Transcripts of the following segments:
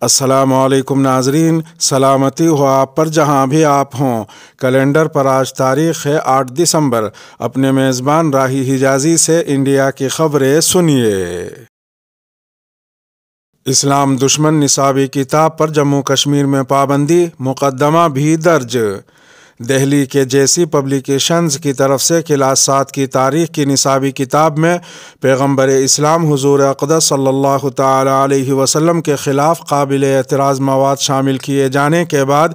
السلام علیکم ناظرین، سلامتی ہو آپ پر جہاں بھی آپ ہوں۔ کیلنڈر پر آج تاریخ ہے 8 دسمبر۔ اپنے میزبان راہی حجازی سے انڈیا کی خبریں سنیے۔ اسلام دشمن نصابی کتاب پر جموں کشمیر میں پابندی، مقدمہ بھی درج۔ دہلی کے جیسی پبلیکیشنز کی طرف سے کلاس 7 کی تاریخ کی نصابی کتاب میں پیغمبر اسلام حضور اقدس صلی اللہ تعالی علیہ وسلم کے خلاف قابل اعتراض مواد شامل کیے جانے کے بعد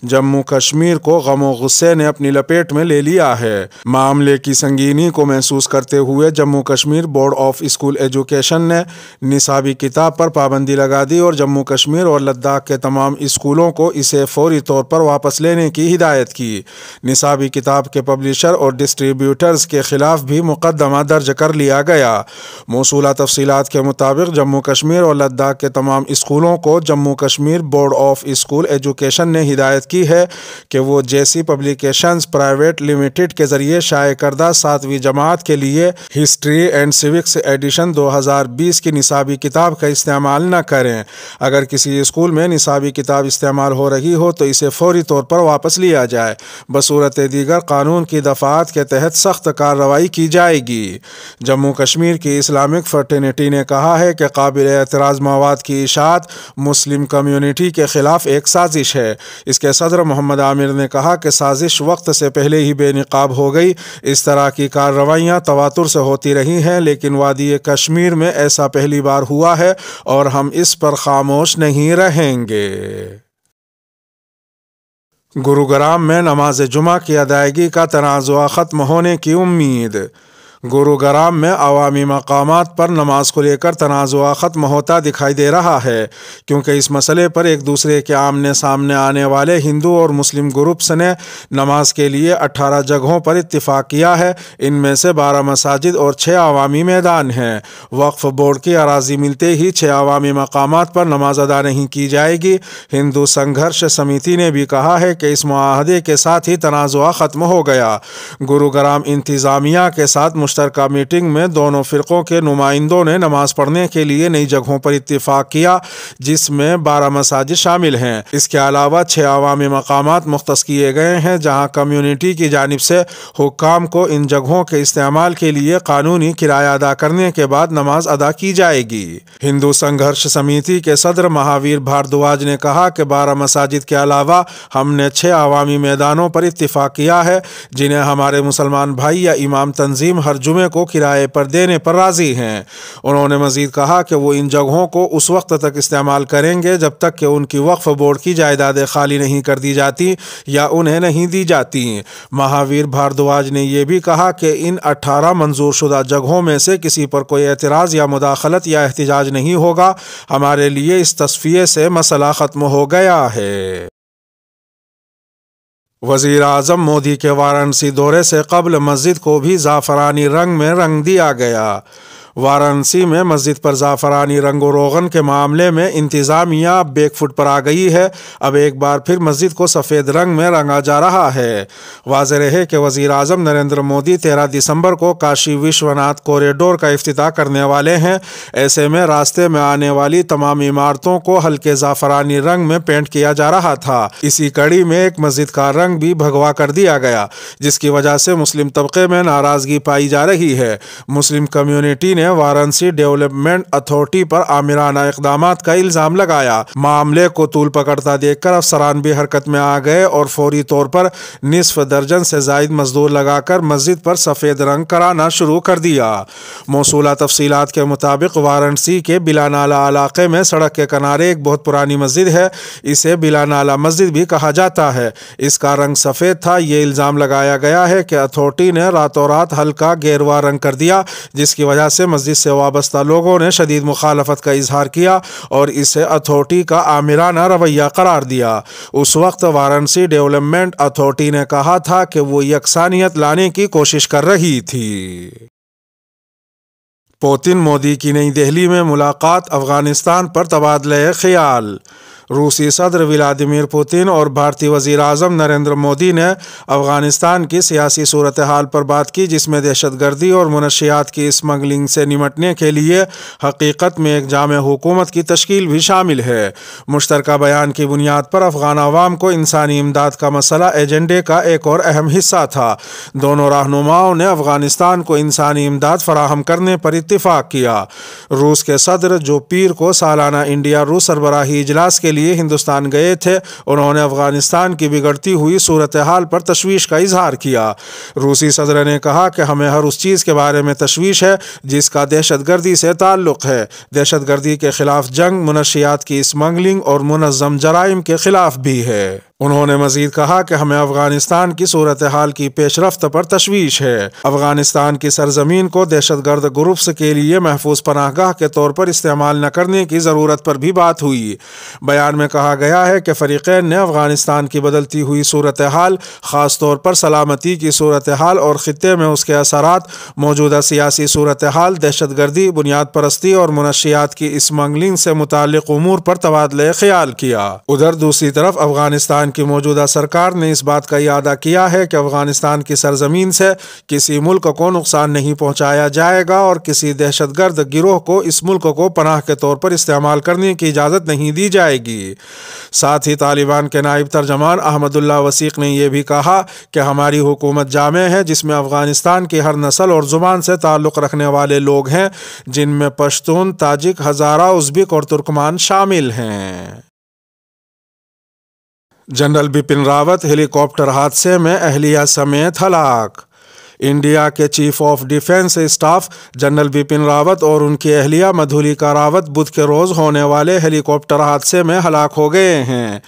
جموں کشمیر کو غم و غصے نے اپنی لپیٹ میں لے لیا ہے۔ معاملے کی سنگینی کو محسوس کرتے ہوئے Jammu Kashmir board of school education نے نصابی کتاب پر پابندی لگا دی اور جموں کشمیر اور لداخ کے تمام اسکولوں کو اسے فوری طور پر واپس لینے کی ہدایت کی۔ نصابی کتاب کے پبلشر اور ڈسٹریبیوٹرز کے خلاف بھی مقدمہ درج کر لیا گیا۔ موصولہ تفصیلات کے مطابق جموں کشمیر اور لداخ کے تمام اسکولوں کو Jammu Kashmir board of school education نے ہدایت کی ہے کہ وہ جیسی پبلیکیشنز پرائیویٹ لمیٹڈ کے ذریعے شائع کردہ 7ویں جماعت کے لیے ہسٹری اینڈ سیوکس ایڈیشن 2020 کی نصابی کتاب کا استعمال نہ کریں۔ اگر کسی اسکول میں نصابی کتاب استعمال ہو رہی ہو تو اسے فوری طور پر واپس لیا جائے، بصورت دیگر قانون کی دفعات کے تحت سخت کارروائی کی جائے گی۔ جموں کشمیر کی اسلامک فرٹرنیٹی نے کہا ہے کہ قابل اعتراض مواد کی اشاعت مسلم کمیونٹی کے خلاف ایک سازش ہے۔ اس کے صدر محمد عامر نے کہا کہ سازش وقت سے پہلے ہی بے نقاب ہو گئی۔ اس طرح کی کارروائیاں تواتر سے ہوتی رہی ہیں، لیکن وادی کشمیر میں ایسا پہلی بار ہوا ہے اور ہم اس پر خاموش نہیں رہیں گے۔ گروگرام میں نماز جمعہ کی ادائیگی کا تنازع ختم ہونے کی امید۔ گروگرام میں عوامی مقامات پر نماز کو لے کر تنازع ختم ہوتا دکھائی دے رہا ہے، کیونکہ اس مسئلے پر ایک دوسرے کے آمنے سامنے آنے والے ہندو اور مسلم گروپس نے نماز کے لیے 18 جگہوں پر اتفاق کیا ہے۔ ان میں سے 12 مساجد اور 6 عوامی میدان ہیں۔ وقف بورڈ کی اراضی ملتے ہی 6 عوامی مقامات پر نماز ادا نہیں کی جائے گی۔ ہندو سنگھرش سمیتی نے بھی کہا ہے کہ اس معاہدے کے ساتھ ہی تنازع ختم ہو گیا۔ گروگرام انتظامیہ کے ساتھ مشترکہ میٹنگ میں دونوں فرقوں کے نمائندوں نے نماز پڑھنے کے لیے نئی جگہوں پر اتفاق کیا، جس میں 12 مساجد شامل ہیں۔ اس کے علاوہ 6 عوامی مقامات مختص کیے گئے ہیں، جہاں کمیونٹی کی جانب سے حکام کو ان جگہوں کے استعمال کے لیے قانونی کرایہ ادا کرنے کے بعد نماز ادا کی جائے گی۔ ہندو سنگھرش سمیتی کے صدر مہاویر بھاردواج نے کہا کہ 12 مساجد کے علاوہ ہم نے 6 عوامی میدانوں پر اتفاق کیا ہے، جنہیں ہمارے مسلمان بھائی یا امام تنظیم ہر جمعے کو کرائے پر دینے پر راضی ہیں۔ انہوں نے مزید کہا کہ وہ ان جگہوں کو اس وقت تک استعمال کریں گے جب تک کہ ان کی وقف بورڈ کی جائیدادیں خالی نہیں کر دی جاتی یا انہیں نہیں دی جاتی۔ مہاویر بھاردواج نے یہ بھی کہا کہ ان 18 منظور شدہ جگہوں میں سے کسی پر کوئی اعتراض یا مداخلت یا احتجاج نہیں ہوگا۔ ہمارے لیے اس تصفیے سے مسئلہ ختم ہو گیا ہے۔ وزیر اعظم مودی کے وارانسی دورے سے قبل مسجد کو بھی زعفرانی رنگ میں رنگ دیا گیا۔ وارانسی میں مسجد پر زعفرانی رنگ و روغن کے معاملے میں انتظامیہ بیک فٹ پر آ گئی ہے۔ اب ایک بار پھر مسجد کو سفید رنگ میں رنگا جا رہا ہے۔ واضح رہے کہ وزیر اعظم نریندر مودی 13 دسمبر کو کاشی وشوناتھ کوریڈور کا افتتاح کرنے والے ہیں۔ ایسے میں راستے میں آنے والی تمام عمارتوں کو ہلکے زعفرانی رنگ میں پینٹ کیا جا رہا تھا۔ اسی کڑی میں ایک مسجد کا رنگ بھی بھگوا کر دیا گیا، جس کی وجہ سے مسلم طبقے میں ناراضگی پائی جا رہی ہے۔ مسلم کمیونٹی نے وارانسی ڈیولپمنٹ اتھارٹی پر آمرانہ اقدامات کا الزام لگایا۔ معاملے کو طول پکڑتا دیکھ کر افسران بھی حرکت میں آ گئے اور فوری طور پر نصف درجن سے زائد مزدور لگا کر مسجد پر سفید رنگ کرانا شروع کر دیا۔ موصولہ تفصیلات کے مطابق وارانسی کے بلا نالہ علاقے میں سڑک کے کنارے ایک بہت پرانی مسجد ہے۔ اسے بلا نالہ مسجد بھی کہا جاتا ہے۔ اس کا رنگ سفید تھا۔ یہ الزام لگایا گیا ہے کہ اتھارٹی نے راتوں رات ہلکا گیروا رنگ کر دیا، جس کی وجہ سے مسجد سے وابستہ لوگوں نے شدید مخالفت کا اظہار کیا اور اسے اتھارٹی کا آمرانہ رویہ قرار دیا۔ اس وقت وارانسی ڈیولپمنٹ اتھارٹی نے کہا تھا کہ وہ یکسانیت لانے کی کوشش کر رہی تھی۔ پوتن مودی کی نئی دہلی میں ملاقات، افغانستان پر تبادلہ خیال۔ روسی صدر ولادیمیر پوتن اور بھارتی وزیر اعظم نریندر مودی نے افغانستان کی سیاسی صورتحال پر بات کی، جس میں دہشت گردی اور منشیات کی اسمگلنگ سے نمٹنے کے لیے حقیقت میں ایک جامع حکومت کی تشکیل بھی شامل ہے۔ مشترکہ بیان کی بنیاد پر افغان عوام کو انسانی امداد کا مسئلہ ایجنڈے کا ایک اور اہم حصہ تھا۔ دونوں رہنماؤں نے افغانستان کو انسانی امداد فراہم کرنے پر اتفاق کیا۔ روس کے صدر جو پیر کو سالانہ انڈیا روس سربراہی اجلاس کے لیے ہندوستان گئے تھے، انہوں نے افغانستان کی بگڑتی ہوئی صورتحال پر تشویش کا اظہار کیا۔ روسی صدر نے کہا کہ ہمیں ہر اس چیز کے بارے میں تشویش ہے جس کا دہشت گردی سے تعلق ہے۔ دہشت گردی کے خلاف جنگ، منشیات کی اسمگلنگ اور منظم جرائم کے خلاف بھی ہے۔ انہوں نے مزید کہا کہ ہمیں افغانستان کی صورتحال کی پیش رفت پر تشویش ہے۔ افغانستان کی سرزمین کو دہشت گرد گروپس کے لیے محفوظ پناہ گاہ کے طور پر استعمال نہ کرنے کی ضرورت پر بھی بات ہوئی۔ بیان میں کہا گیا ہے کہ فریقین نے افغانستان کی بدلتی ہوئی صورتحال، خاص طور پر سلامتی کی صورتحال اور خطے میں اس کے اثرات، موجودہ سیاسی صورتحال، دہشت گردی، بنیاد پرستی اور منشیات کی اسمگلنگ سے متعلق امور پر تبادلہ خیال کیا۔ ادھر دوسری طرف افغانستان کی موجودہ سرکار نے اس بات کا اعادہ کیا ہے کہ افغانستان کی سرزمین سے کسی ملک کو نقصان نہیں پہنچایا جائے گا اور کسی دہشت گرد گروہ کو اس ملک کو پناہ کے طور پر استعمال کرنے کی اجازت نہیں دی جائے گی۔ ساتھ ہی طالبان کے نائب ترجمان احمد اللہ وثیق نے یہ بھی کہا کہ ہماری حکومت جامع ہے، جس میں افغانستان کی ہر نسل اور زبان سے تعلق رکھنے والے لوگ ہیں، جن میں پشتون، تاجک، ہزارہ، ازبک اور ترکمان شامل ہیں۔ جنرل بپن راوت ہیلی کاپٹر حادثے میں اہلیہ سمیت ہلاک۔ انڈیا کے chief of defence staff general Bipin Rawat اور ان کی اہلیہ مدھولیکا راوت بدھ کے روز ہونے والے ہیلی کاپٹر حادثے میں ہلاک ہو گئے ہیں۔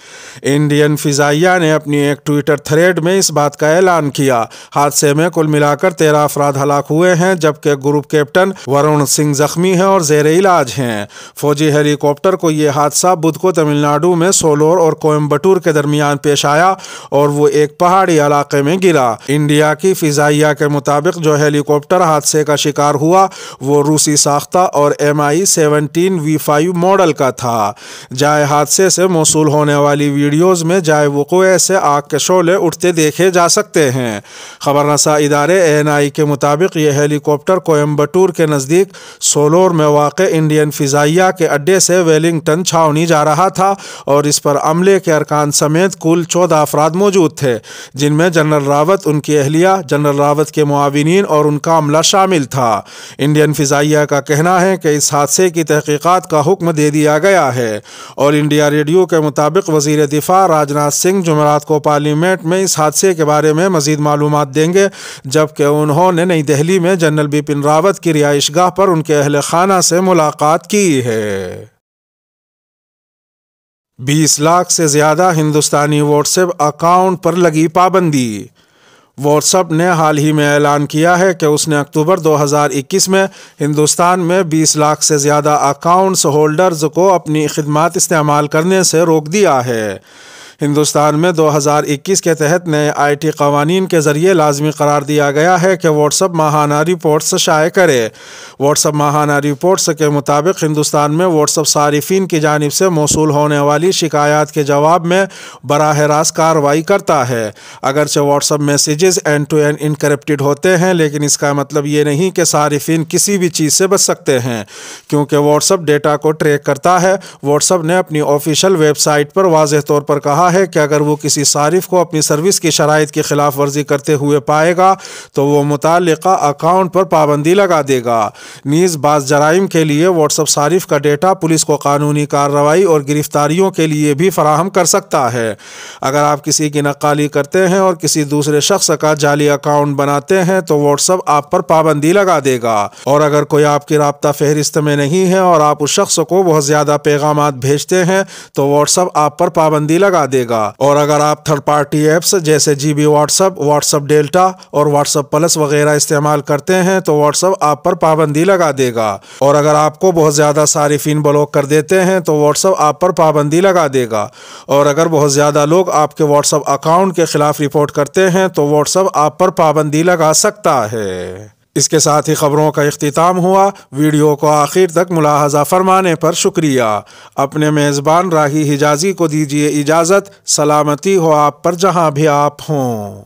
انڈین فضائیہ نے اپنی ایک ٹویٹر تھریڈ میں اس بات کا اعلان کیا۔ حادثے میں کل ملا کر 13 افراد ہلاک ہوئے ہیں، جبکہ گروپ کیپٹن ورون سنگھ زخمی ہیں اور زیر علاج ہیں۔ فوجی ہیلی کاپٹر کو یہ حادثہ بدھ کو تمل ناڈو میں سولور اور کوئمبٹور کے درمیان پیش آیا اور وہ ایک پہاڑی علاقے میں گرا۔ انڈیا کی فضائیہ کے مطابق جو ہیلی کاپٹر حادثے کا شکار ہوا وہ روسی ساختہ اور MI-17V5 ماڈل کا تھا۔ جائے حادثے سے موصول ہونے والی ویڈیوز میں جائے وقوع سے آگ کے شعلے اٹھتے دیکھے جا سکتے ہیں۔ خبر رساں ادارے ANI کے مطابق یہ ہیلی کاپٹر کوئمبٹور کے نزدیک سولور میں واقع انڈین فضائیہ کے اڈے سے ویلنگٹن چھاونی جا رہا تھا اور اس پر عملے کے ارکان سمیت کل 14 افراد موجود تھے، جن میں جنرل راوت، ان کی اہلیہ، جنرل راوت کے معاونین اور ان کا عملہ شامل تھا۔ انڈین فضائیہ کا کہنا ہے کہ اس حادثے کی تحقیقات کا حکم دے دیا گیا ہے۔ آل انڈیا ریڈیو کے مطابق وزیر دفاع راجناتھ سنگھ جمعرات کو پارلیمنٹ میں اس حادثے کے بارے میں مزید معلومات دیں گے، جبکہ انہوں نے نئی دہلی میں جنرل بپن راوت کی رہائش گاہ پر ان کے اہل خانہ سے ملاقات کی ہے۔ 20 لاکھ سے زیادہ ہندوستانی واٹس ایپ اکاؤنٹ پر لگی پابندی۔ واٹس ایپ نے حال ہی میں اعلان کیا ہے کہ اس نے اکتوبر 2021 میں ہندوستان میں 20 لاکھ سے زیادہ اکاؤنٹس ہولڈرز کو اپنی خدمات استعمال کرنے سے روک دیا ہے۔ ہندوستان میں 2021 کے تحت نئے IT قوانین کے ذریعے لازمی قرار دیا گیا ہے کہ واٹس ایپ ماہانہ رپورٹس شائع کرے۔ واٹس ایپ ماہانہ رپورٹس کے مطابق ہندوستان میں واٹس ایپ صارفین کی جانب سے موصول ہونے والی شکایات کے جواب میں براہ راست کارروائی کرتا ہے۔ اگرچہ WhatsApp messages end to end encrypted ہوتے ہیں، لیکن اس کا مطلب یہ نہیں کہ صارفین کسی بھی چیز سے بچ سکتے ہیں، کیونکہ واٹس ایپ ڈیٹا کو ٹریک کرتا ہے۔ واٹس ایپ نے اپنی آفیشیل ویب سائٹ پر واضح طور پر کہا ہے کہ اگر وہ کسی صارف کو اپنی سروس کی شرائط کی خلاف ورزی کرتے ہوئے پائے گا تو وہ متعلقہ اکاؤنٹ پر پابندی لگا دے گا۔ نیز بعض جرائم کے لیے واٹس ایپ صارف کا ڈیٹا پولیس کو قانونی کارروائی اور گرفتاریوں کے لیے بھی فراہم کر سکتا ہے۔ اگر آپ کسی کی نقالی کرتے ہیں اور کسی دوسرے شخص کا جعلی اکاؤنٹ بناتے ہیں تو واٹس ایپ آپ پر پابندی لگا دے گا، اور اگر کوئی آپ کی رابطہ فہرست میں نہیں ہے اور آپ اس شخص کو بہت زیادہ پیغامات بھیجتے ہیں تو واٹس ایپ آپ پر پابندی لگا دے گا، اور اگر آپ تھرڈ پارٹی ایپس جیسے GB واٹس ایپ ڈیلٹا اور واٹس ایپ پلس وغیرہ استعمال کرتے ہیں تو واٹس ایپ آپ پر پابندی لگا دے گا، اور اگر آپ کو بہت زیادہ صارفین بلاک کر دیتے ہیں تو واٹس ایپ آپ پر پابندی لگا دے گا، اور اگر بہت زیادہ لوگ آپ کے واٹس ایپ اکاؤنٹ کے خلاف رپورٹ کرتے ہیں تو واٹس ایپ آپ پر پابندی لگا سکتا ہے۔ اس کے ساتھ ہی خبروں کا اختتام ہوا۔ ویڈیو کو آخر تک ملاحظہ فرمانے پر شکریہ۔ اپنے میزبان راہی حجازی کو دیجیے اجازت۔ سلامتی ہو آپ پر جہاں بھی آپ ہوں۔